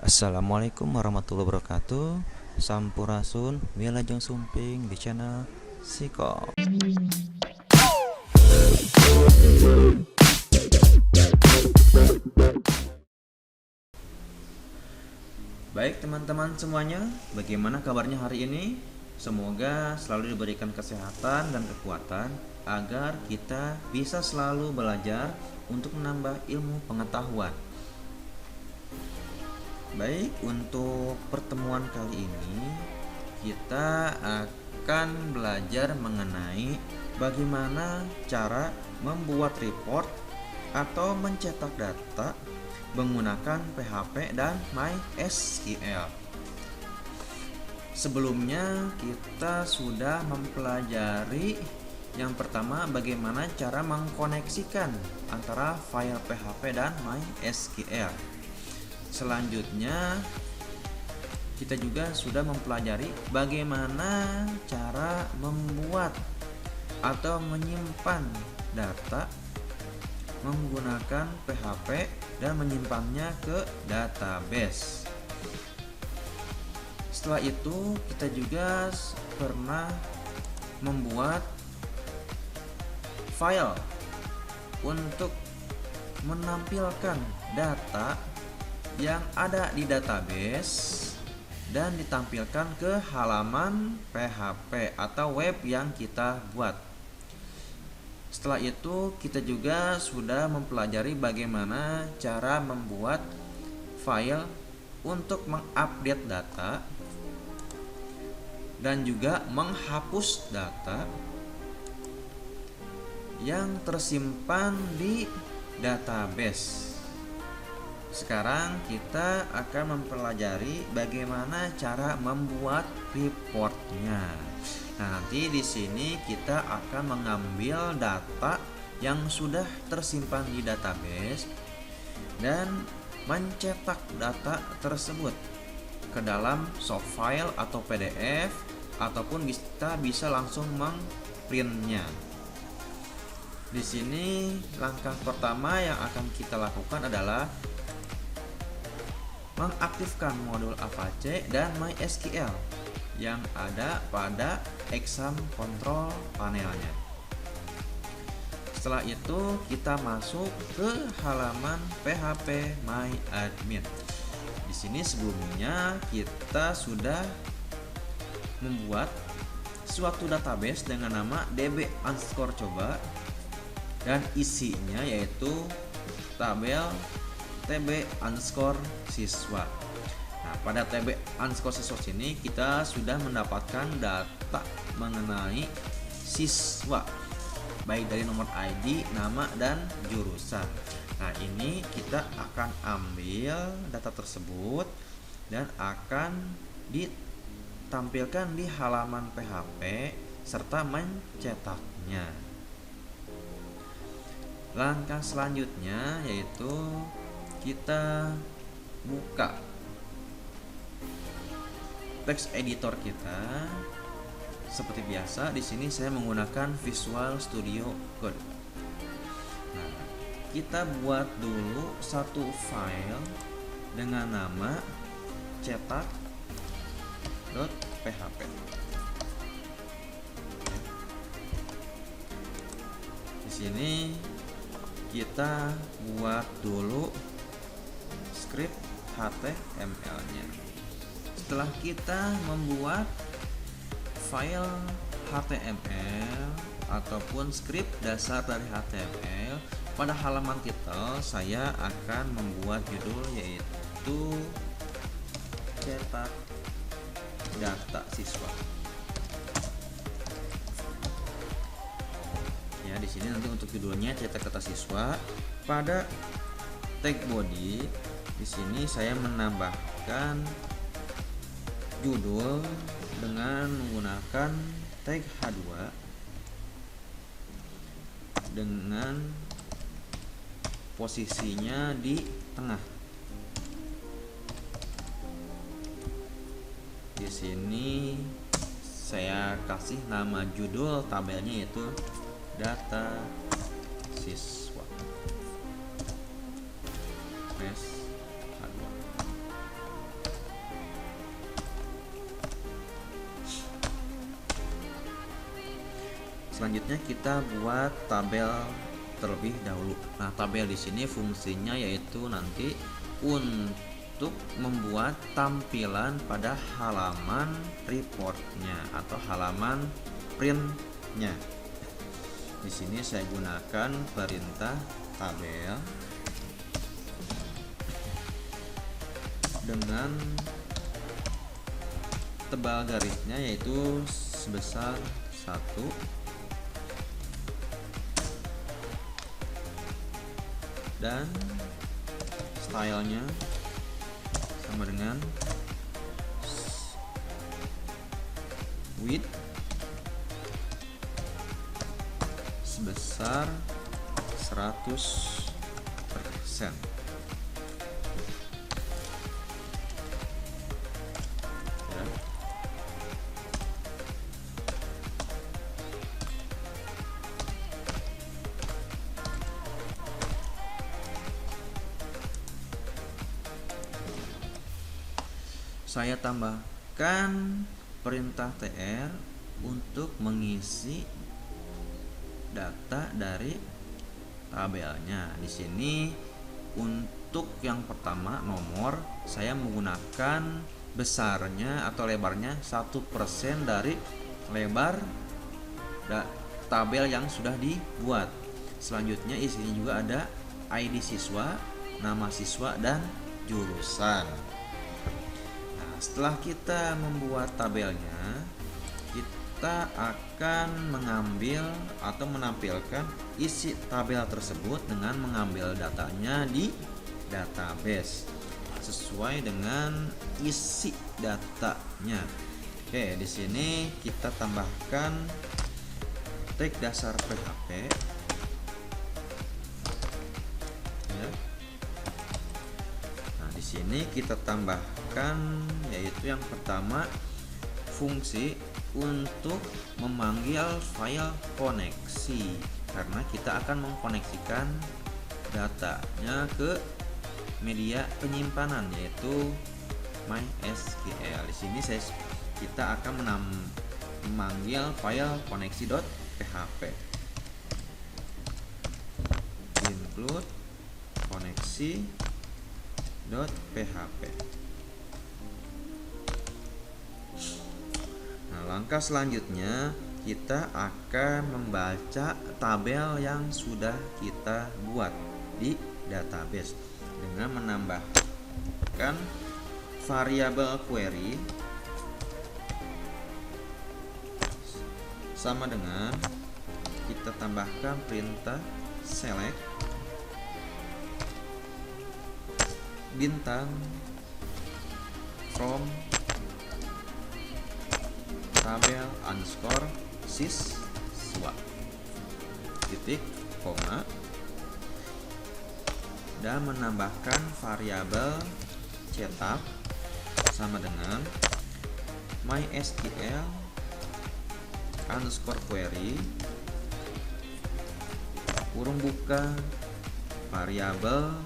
Assalamualaikum warahmatullahi wabarakatuh. Sampurasun, Wilajeng Sumping di channel Siko. Baik teman-teman semuanya, bagaimana kabarnya hari ini? Semoga selalu diberikan kesehatan dan kekuatan agar kita bisa selalu belajar untuk menambah ilmu pengetahuan. Baik, untuk pertemuan kali ini kita akan belajar mengenai bagaimana cara membuat report atau mencetak data menggunakan PHP dan MySQL. Sebelumnya kita sudah mempelajari yang pertama bagaimana cara mengkoneksikan antara file PHP dan MySQL. Selanjutnya kita juga sudah mempelajari bagaimana cara membuat atau menyimpan data menggunakan PHP dan menyimpannya ke database. Setelah itu kita juga pernah membuat file untuk menampilkan data yang ada di database dan ditampilkan ke halaman PHP atau web yang kita buat. Setelah itu kita juga sudah mempelajari bagaimana cara membuat file untuk mengupdate data dan juga menghapus data yang tersimpan di database. Sekarang kita akan mempelajari bagaimana cara membuat reportnya. Nah, nanti di sini kita akan mengambil data yang sudah tersimpan di database dan mencetak data tersebut ke dalam soft file atau PDF ataupun kita bisa langsung mengprintnya. Di sini langkah pertama yang akan kita lakukan adalah mengaktifkan modul Apache dan MySQL yang ada pada exam control panelnya. Setelah itu kita masuk ke halaman PHP MyAdmin. Di sini sebelumnya kita sudah membuat suatu database dengan nama db_coba dan isinya yaitu tabel tb_siswa. Nah, pada tb_siswa ini kita sudah mendapatkan data mengenai siswa, baik dari nomor ID, nama, dan jurusan. Nah, ini kita akan ambil data tersebut dan akan ditampilkan di halaman PHP serta mencetaknya. Langkah selanjutnya yaitu kita buka text editor kita. Seperti biasa, di sini saya menggunakan Visual Studio Code. Nah, kita buat dulu satu file dengan nama cetak.php. Di sini kita buat dulu script HTML-nya. Setelah kita membuat file HTML ataupun script dasar dari HTML, pada halaman title saya akan membuat judul yaitu cetak data siswa. Ya, di sini nanti untuk judulnya cetak data siswa. Pada tag body di sini saya menambahkan judul dengan menggunakan tag H2 dengan posisinya di tengah. Di sini saya kasih nama judul tabelnya yaitu data siswa. H2. Selanjutnya kita buat tabel terlebih dahulu. Nah, tabel di sini fungsinya yaitu nanti untuk membuat tampilan pada halaman reportnya atau halaman printnya. Di sini saya gunakan perintah tabel dengan tebal garisnya yaitu sebesar 1, dan stylenya sama dengan width sebesar 100%. Saya tambahkan perintah tr untuk mengisi data dari tabelnya. Di sini untuk yang pertama nomor, saya menggunakan besarnya atau lebarnya 1% dari lebar tabel yang sudah dibuat. Selanjutnya isinya juga ada ID siswa, nama siswa, dan jurusan. Setelah kita membuat tabelnya, kita akan mengambil atau menampilkan isi tabel tersebut dengan mengambil datanya di database sesuai dengan isi datanya. Oke, di sini kita tambahkan tag dasar PHP. Ya. Nah, di sini kita tambahkan yaitu yang pertama fungsi untuk memanggil file koneksi, karena kita akan mengkoneksikan datanya ke media penyimpanan yaitu MySQL. Di sini kita akan memanggil file koneksi.php, include koneksi.php. Langkah selanjutnya kita akan membaca tabel yang sudah kita buat di database dengan menambahkan variabel query sama dengan kita tambahkan perintah select bintang from tabel underscore siswa titik koma, dan menambahkan variabel cetak sama dengan MySQL underscore query kurung buka variabel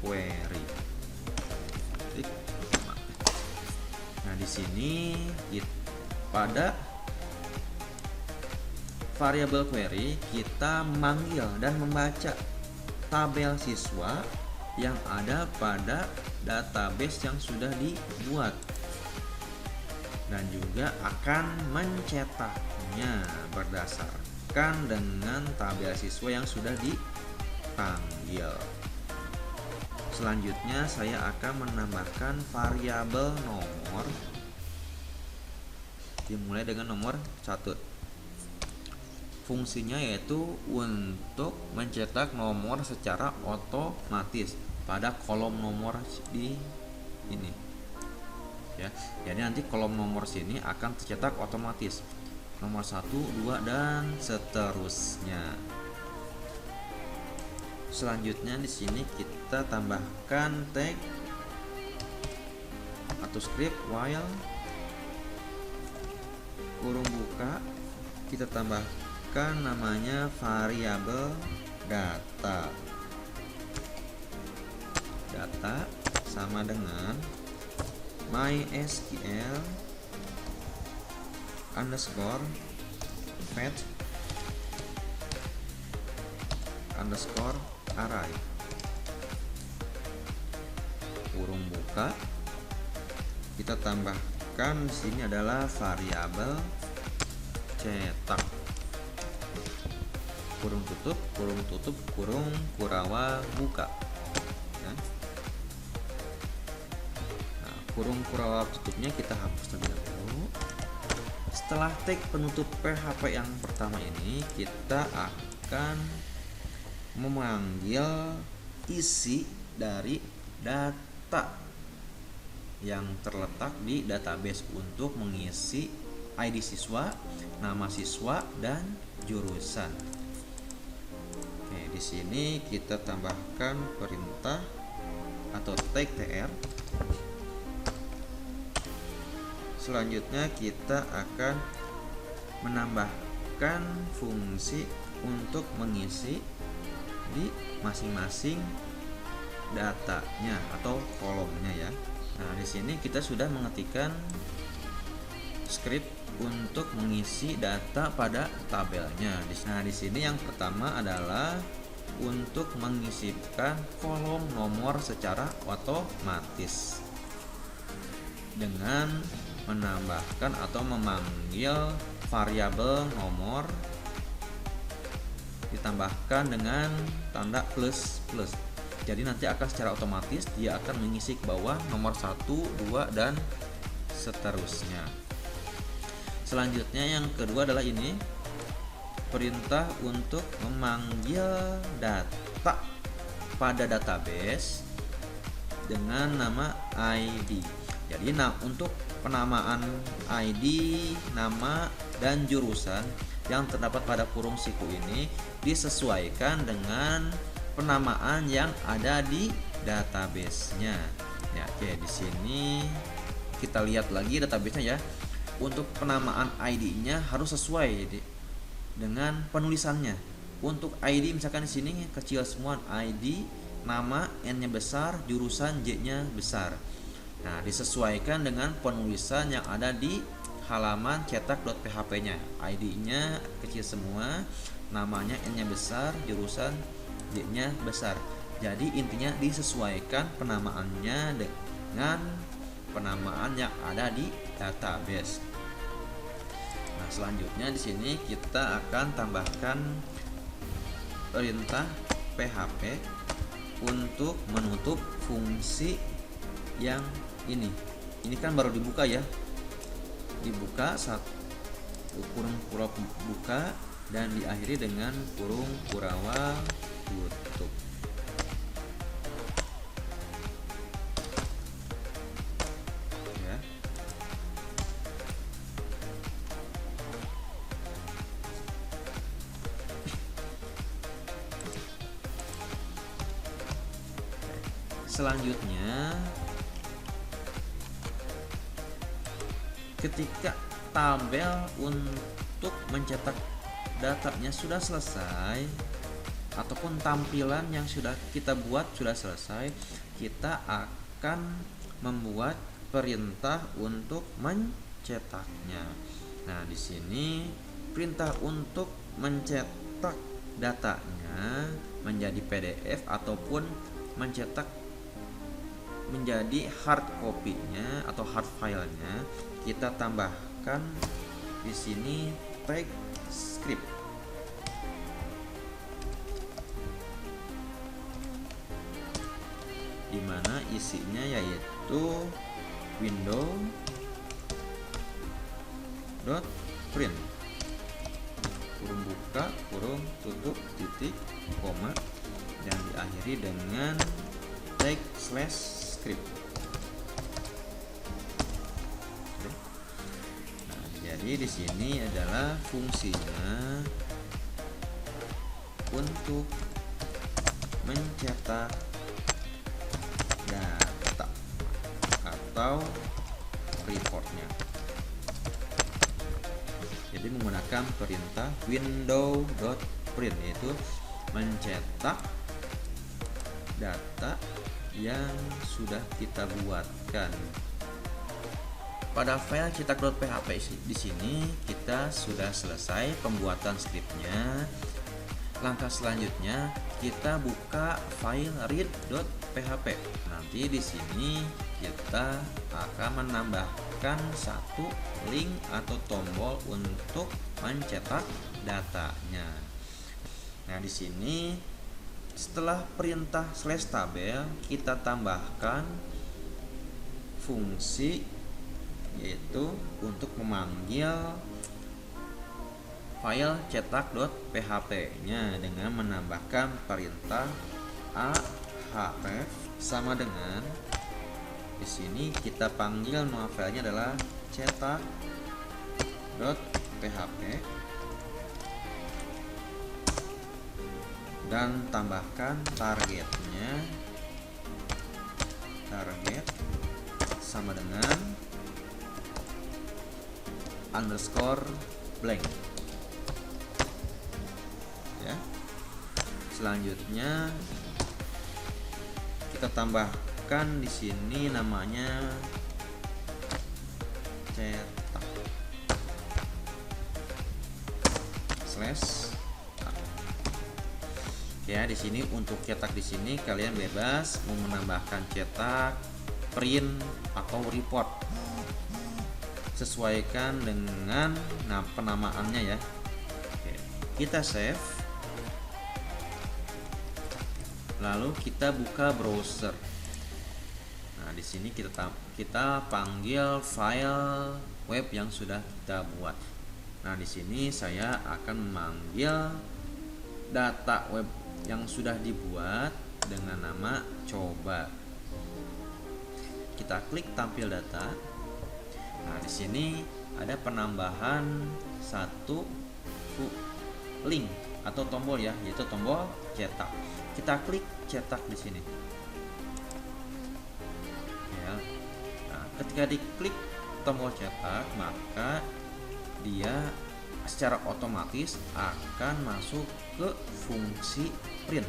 query titik koma. Nah, di sini pada variabel query kita memanggil dan membaca tabel siswa yang ada pada database yang sudah dibuat, dan juga akan mencetaknya berdasarkan dengan tabel siswa yang sudah dipanggil. Selanjutnya saya akan menambahkan variabel nomor dimulai dengan nomor 1. Fungsinya yaitu untuk mencetak nomor secara otomatis pada kolom nomor di ini. Ya, jadi nanti kolom nomor sini akan tercetak otomatis nomor 1, 2, dan seterusnya. Selanjutnya di sini kita tambahkan tag atau script while kurung buka, kita tambahkan namanya variabel data sama dengan MySQL underscore fetch underscore array, kurung buka, kita tambahkan di sini adalah variabel cetak, kurung tutup, kurung kurawa buka ya. Nah, kurung kurawa tutupnya kita hapus terlebih dahulu. Setelah tag penutup PHP yang pertama ini, kita akan memanggil isi dari data yang terletak di database untuk mengisi ID siswa, nama siswa, dan jurusan. Oke, di sini kita tambahkan perintah atau tag tr. Selanjutnya kita akan menambahkan fungsi untuk mengisi di masing-masing datanya atau kolomnya ya. Nah, di sini kita sudah mengetikkan script untuk mengisi data pada tabelnya. Nah, di sini yang pertama adalah untuk mengisikan kolom nomor secara otomatis dengan menambahkan atau memanggil variabel nomor ditambahkan dengan tanda plus plus. Jadi nanti akan secara otomatis dia akan mengisi ke bawah nomor 1, 2, dan seterusnya. Selanjutnya yang kedua adalah ini perintah untuk memanggil data pada database dengan nama ID. Jadi untuk penamaan ID, nama, dan jurusan yang terdapat pada kurung siku ini disesuaikan dengan penamaan yang ada di database-nya. Ya, oke, di sini kita lihat lagi database-nya ya. Untuk penamaan ID-nya harus sesuai dengan penulisannya. Untuk ID misalkan di sini kecil semua, ID, nama, N-nya besar, jurusan J-nya besar. Nah, disesuaikan dengan penulisan yang ada di halaman cetak.php-nya. ID-nya kecil semua, namanya N-nya besar, jurusan J-nya besar. Jadi intinya disesuaikan penamaannya dengan penamaan yang ada di database. Nah, selanjutnya di sini kita akan tambahkan perintah PHP untuk menutup fungsi yang ini. Ini kan baru dibuka ya. Dibuka kurung kurawa buka dan diakhiri dengan kurung kurawa tutup. Ya. Selanjutnya, ketika tabel untuk mencetak datanya sudah selesai ataupun tampilan yang sudah kita buat sudah selesai, kita akan membuat perintah untuk mencetaknya. Nah, di sini perintah untuk mencetak datanya menjadi PDF ataupun mencetak menjadi hard copy-nya atau hard file-nya, kita tambahkan di sini tag script. Di mana isinya yaitu window.print kurung buka, kurung tutup, titik, koma, dan diakhiri dengan tag /script. Nah, jadi di sini adalah fungsinya untuk mencetak data atau reportnya. Jadi menggunakan perintah window.print, yaitu mencetak data yang sudah kita buatkan. Pada file cetak.php di sini kita sudah selesai pembuatan skripnya. Langkah selanjutnya kita buka file read.php. Nanti di sini kita akan menambahkan satu link atau tombol untuk mencetak datanya. Nah, di sini setelah perintah /tabel kita tambahkan fungsi, yaitu untuk memanggil file cetak.php-nya dengan menambahkan perintah ahref sama dengan di sini kita panggil nama filenya adalah cetak.php dan tambahkan targetnya, target sama dengan underscore blank ya. Selanjutnya kita tambahkan di sini namanya cetak slash. Ya, di sini untuk cetak di sini kalian bebas mau menambahkan cetak, print atau report. Sesuaikan dengan penamaannya ya. Oke, kita save. Lalu kita buka browser. Nah, di sini kita panggil file web yang sudah kita buat. Nah, di sini saya akan memanggil data web yang sudah dibuat dengan nama coba. Kita klik tampil data. Nah, di sini ada penambahan satu link atau tombol ya, yaitu tombol cetak. Kita klik cetak di sini. Ya. Nah, ketika diklik tombol cetak, maka dia secara otomatis akan masuk ke fungsi print.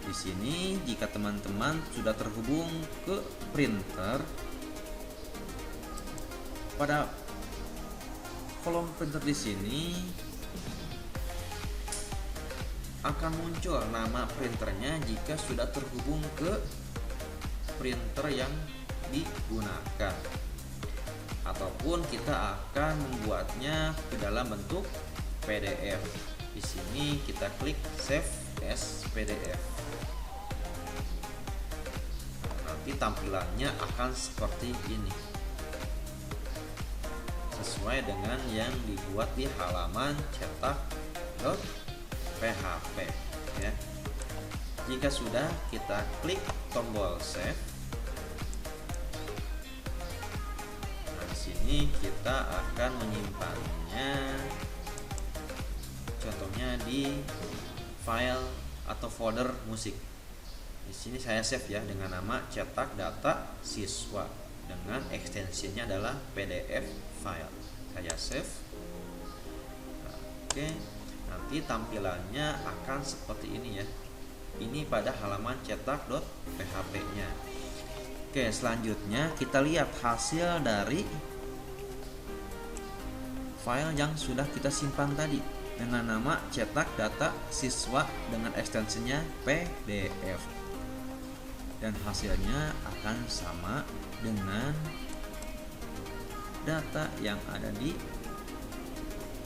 Di sini jika teman-teman sudah terhubung ke printer, pada kolom printer di sini akan muncul nama printernya jika sudah terhubung ke printer yang digunakan, ataupun kita akan membuatnya ke dalam bentuk PDF. Di sini kita klik save as PDF. Nanti tampilannya akan seperti ini, sesuai dengan yang dibuat di halaman cetak.php ya. Jika sudah, kita klik tombol save. Nah, di sini kita akan menyimpannya, contohnya di file atau folder musik. Di sini saya save ya dengan nama cetak data siswa dengan ekstensinya adalah PDF file. Saya save. Nah, oke, nanti tampilannya akan seperti ini ya. Ini pada halaman cetak.php-nya. Oke, selanjutnya kita lihat hasil dari file yang sudah kita simpan tadi dengan nama cetak data siswa dengan ekstensinya PDF, dan hasilnya akan sama dengan data yang ada di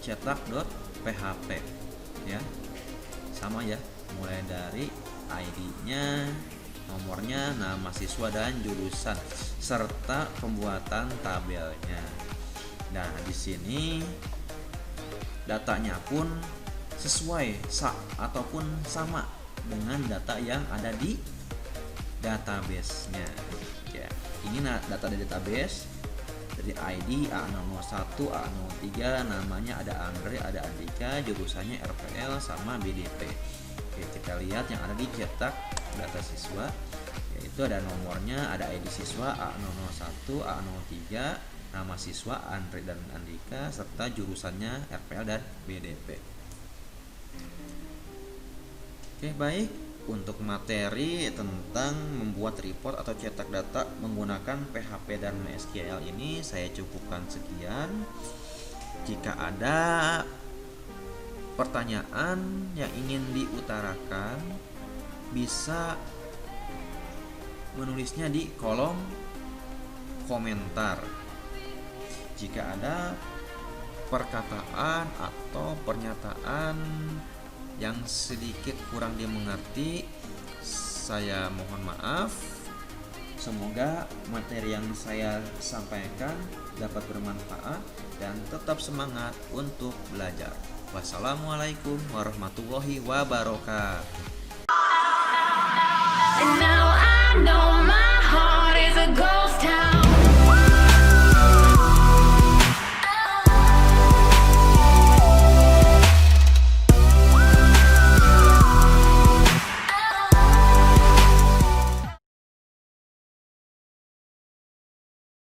cetak.php ya. Sama ya, mulai dari ID-nya, nomornya, nama siswa dan jurusan serta pembuatan tabelnya. Nah, di sini datanya pun sesuai ataupun sama dengan data yang ada di database-nya. Ya, ini data dari database dari ID A001, A03, namanya ada Andre, ada Andika, jurusannya RPL sama BDP. Oke, kita lihat yang ada di cetak data siswa, yaitu ada nomornya, ada ID siswa A001, A03, nama siswa Andre dan Andika, serta jurusannya RPL dan BDP. Oke, baik. Untuk materi tentang membuat report atau cetak data menggunakan PHP dan MySQL ini saya cukupkan sekian. Jika ada pertanyaan yang ingin diutarakan, bisa menulisnya di kolom komentar. Jika ada perkataan atau pernyataan yang sedikit kurang dimengerti, saya mohon maaf. Semoga materi yang saya sampaikan dapat bermanfaat dan tetap semangat untuk belajar. Wassalamualaikum warahmatullahi wabarakatuh. And now I know my heart is a ghost town.